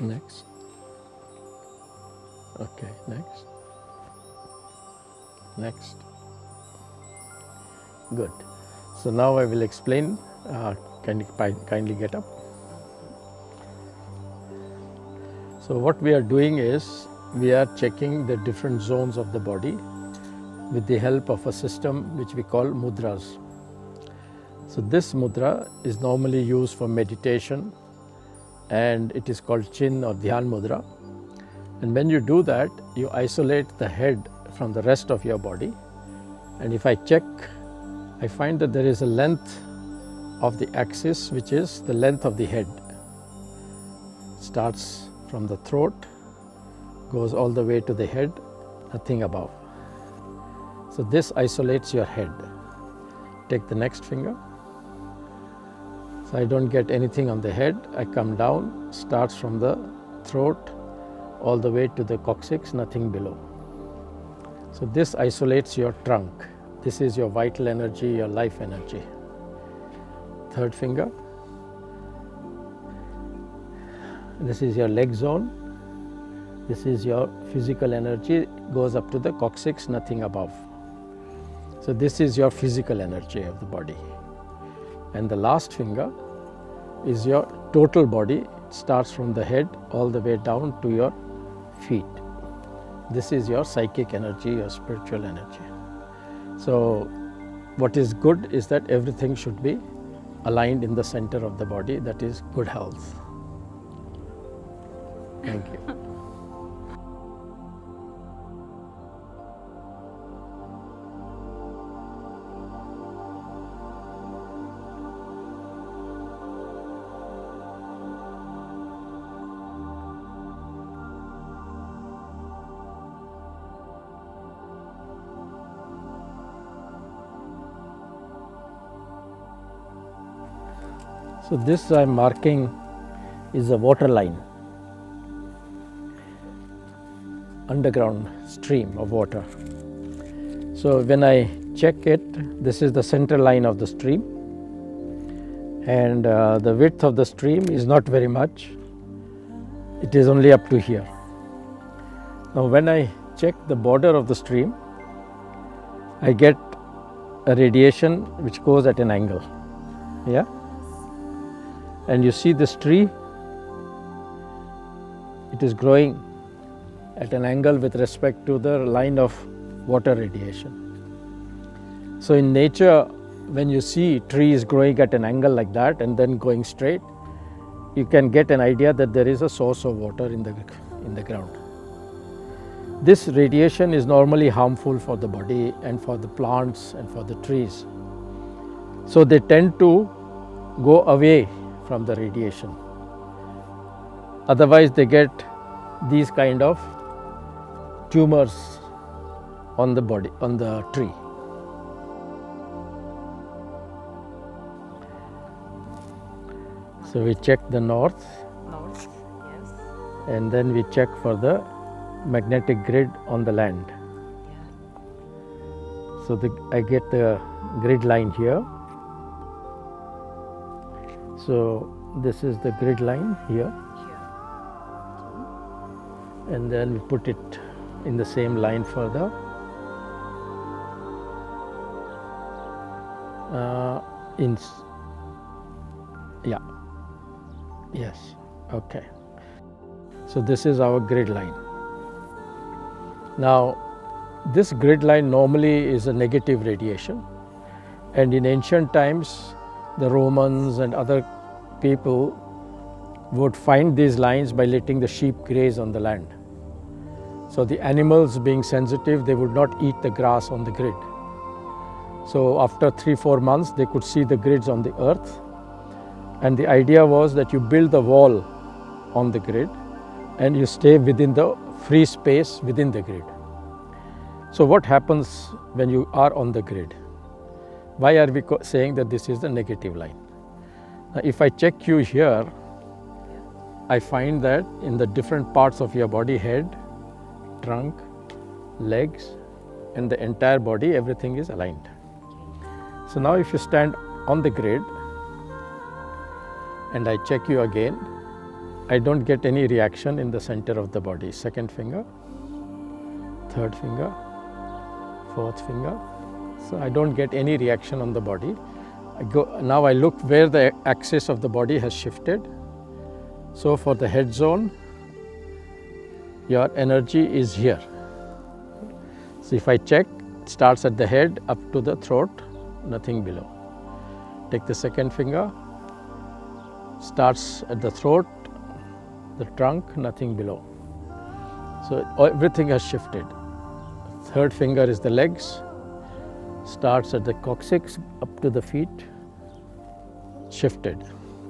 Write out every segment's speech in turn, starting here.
Next. Okay, next. Next. Good. So now I will explain. Can you kindly get up? So what we are doing is we are checking the different zones of the body with the help of a system which we call mudras. So this mudra is normally used for meditation, and it is called chin or dhyan mudra. And when you do that, you isolate the head from the rest of your body. And if I check, I find that there is a length of the axis which is the length of the head. Starts from the throat, goes all the way to the head, nothing above. So this isolates your head. Take the next finger. So I don't get anything on the head. I come down, starts from the throat all the way to the coccyx, nothing below. So this isolates your trunk. This is your vital energy, your life energy. Third finger. This is your leg zone. This is your physical energy, goes up to the coccyx, nothing above. So this is your physical energy of the body. And the last finger is your total body. It starts from the head all the way down to your feet. This is your psychic energy, your spiritual energy. So what is good is that everything should be aligned in the center of the body, that is good health. Thank you. So this I am marking is a water line, underground stream of water. So when I check it, this is the center line of the stream, and the width of the stream is not very much. It is only up to here. Now when I check the border of the stream, I get a radiation which goes at an angle. Yeah? And you see this tree, it is growing at an angle with respect to the line of water radiation. So in nature, when you see trees growing at an angle like that and then going straight, you can get an idea that there is a source of water in the ground. This radiation is normally harmful for the body and for the plants and for the trees. So they tend to go away from the radiation. Otherwise they get these kind of tumors on the body, on the tree. So we check the north, Yes. and then we check for the magnetic grid on the land. So I get the grid line here. So this is the grid line here, and then we put it in the same line for the yes, okay. So this is our grid line. Now this grid line normally is a negative radiation, and in ancient times the Romans and other people would find these lines by letting the sheep graze on the land. So the animals, being sensitive, they would not eat the grass on the grid. So after 3-4 months they could see the grids on the earth, and the idea was that you build the wall on the grid and you stay within the free space within the grid. So what happens when you are on the grid? Why are we saying that this is the negative line? Now, if I check you here, I find that in the different parts of your body, head, trunk, legs, and the entire body, everything is aligned. So now if you stand on the grid and I check you again, I don't get any reaction in the center of the body. Second finger, third finger, fourth finger. So I don't get any reaction on the body. Now I look where the axis of the body has shifted. So for the head zone, your energy is here. So if I check, it starts at the head up to the throat, nothing below. Take the second finger, starts at the throat, the trunk, nothing below. So everything has shifted. Third finger is the legs, starts at the coccyx up to the feet, shifted.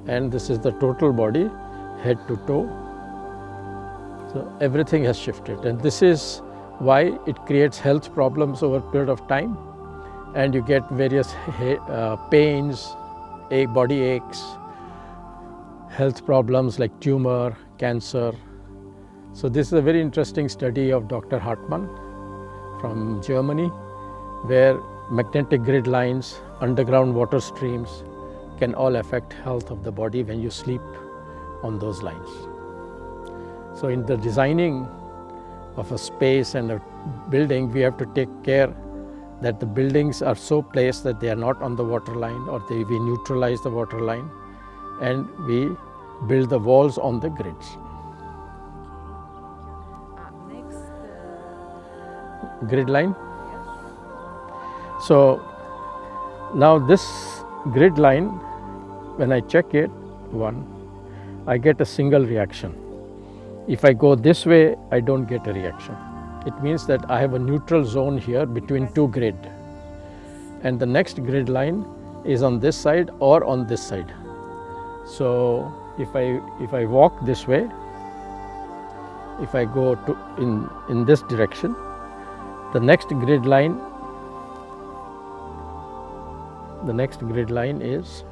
And this is the total body, head to toe. So everything has shifted, and this is why it creates health problems over a period of time, and you get various pains, body aches, health problems like tumor, cancer. So this is a very interesting study of Dr. Hartmann from Germany, where magnetic grid lines, underground water streams can all affect health of the body when you sleep on those lines. So in the designing of a space and a building, we have to take care that the buildings are so placed that they are not on the water line, or we neutralize the water line, and we build the walls on the grids. Next, Grid line. yes. So now this grid line, when I check it, I get a single reaction. If I go this way, I don't get a reaction. It means that I have a neutral zone here between two grid, and the next grid line is on this side or on this side. So if I walk this way, if I go to in this direction, the next grid line is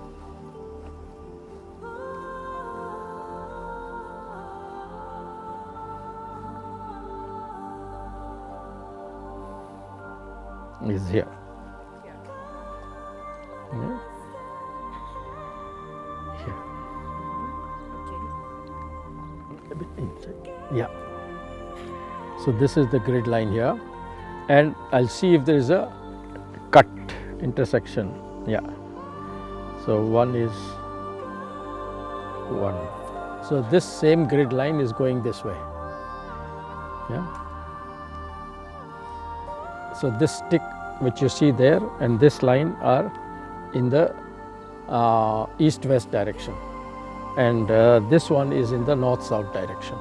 here. Yeah. Here. A bit inside. Yeah. So this is the grid line here, and I'll see if there is a cut intersection. Yeah. So one is one. So this same grid line is going this way. Yeah. So this stick which you see there and this line are in the east-west direction, and this one is in the north-south direction.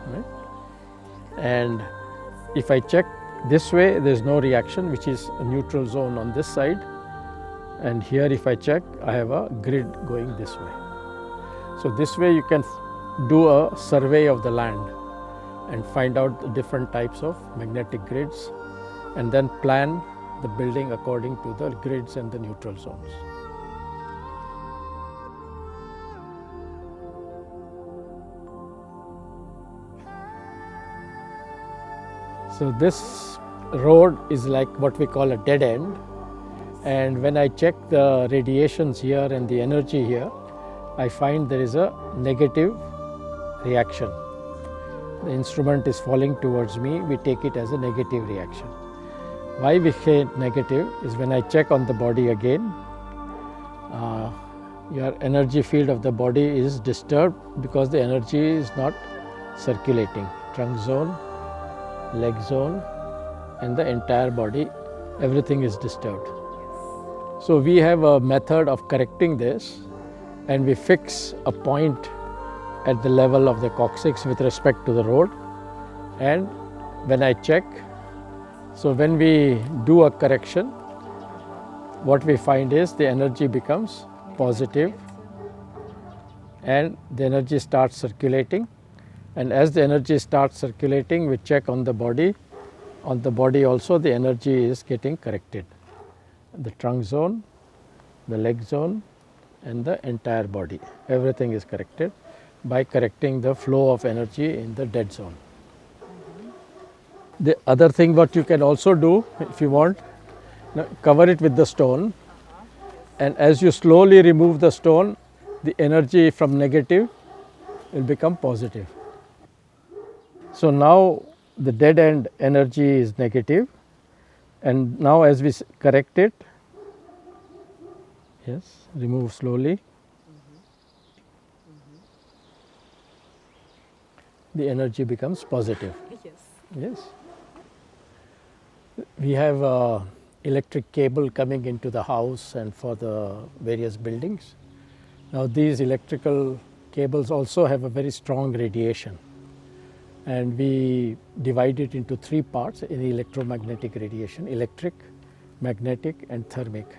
Right? And if I check this way, there is no reaction, which is a neutral zone on this side, and here if I check, I have a grid going this way. So this way you can do a survey of the land and find out the different types of magnetic grids, and then plan the building according to the grids and the neutral zones. So this road is like what we call a dead end, and when I check the radiations here and the energy here, I find there is a negative reaction. The instrument is falling towards me, we take it as a negative reaction. Why we say negative is when I check on the body again, your energy field of the body is disturbed because the energy is not circulating. Trunk zone, leg zone, and the entire body, everything is disturbed. So we have a method of correcting this, and we fix a point at the level of the coccyx with respect to the road, and when I check, so when we do a correction, what we find is the energy becomes positive and the energy starts circulating, and as the energy starts circulating, we check on the body also the energy is getting corrected. The trunk zone, the leg zone, and the entire body, everything is corrected by correcting the flow of energy in the dead zone. The other thing what you can also do, if you want, cover it with the stone, and as you slowly remove the stone, the energy from negative will become positive. So now the dead end energy is negative, and now as we correct it, yes, remove slowly, the energy becomes positive. Yes. Yes. We have electric cable coming into the house and for the various buildings. Now these electrical cables also have a very strong radiation, and we divide it into three parts in electromagnetic radiation: electric, magnetic and thermic.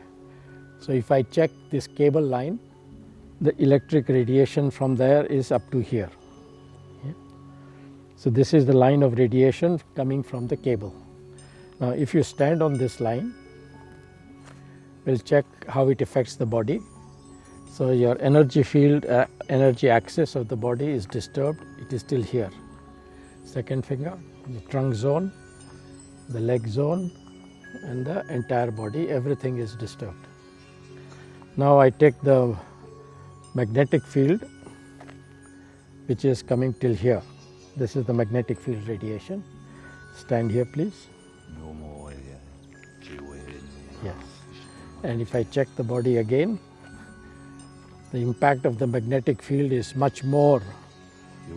So if I check this cable line, the electric radiation from there is up to here. Yeah. So this is the line of radiation coming from the cable. Now if you stand on this line, we'll check how it affects the body. So your energy field, energy axis of the body is disturbed. It is still here. Second finger, the trunk zone, the leg zone, and the entire body, everything is disturbed. Now I take the magnetic field, which is coming till here. This is the magnetic field radiation. Stand here, please. Yes. And if I check the body again, the impact of the magnetic field is much more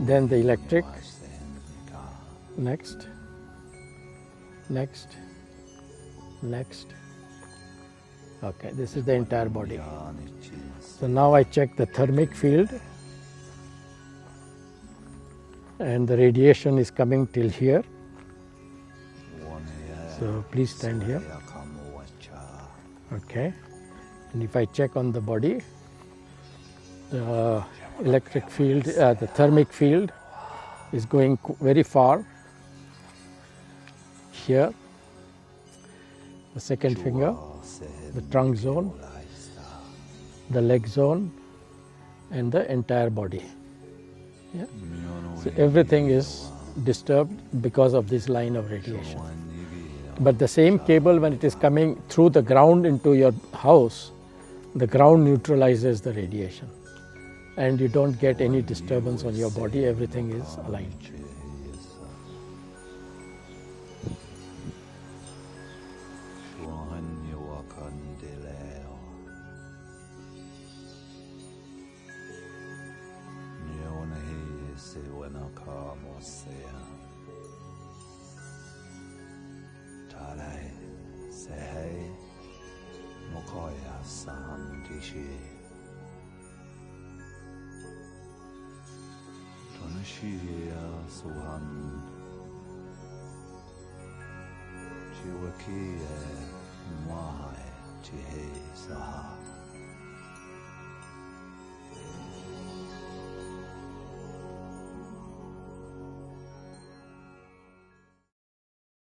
than the electric. Next, next, next. Okay, this is the entire body. So now I check the thermic field, and the radiation is coming till here. So please stand here. Okay, and if I check on the body, the electric field, the thermic field is going very far here. The second finger, the trunk zone, the leg zone, and the entire body. Yeah. So everything is disturbed because of this line of radiation. But the same cable, when it is coming through the ground into your house, the ground neutralizes the radiation, and you don't get any disturbance on your body. Everything is aligned. Chiwakia Mahai Chihe Saha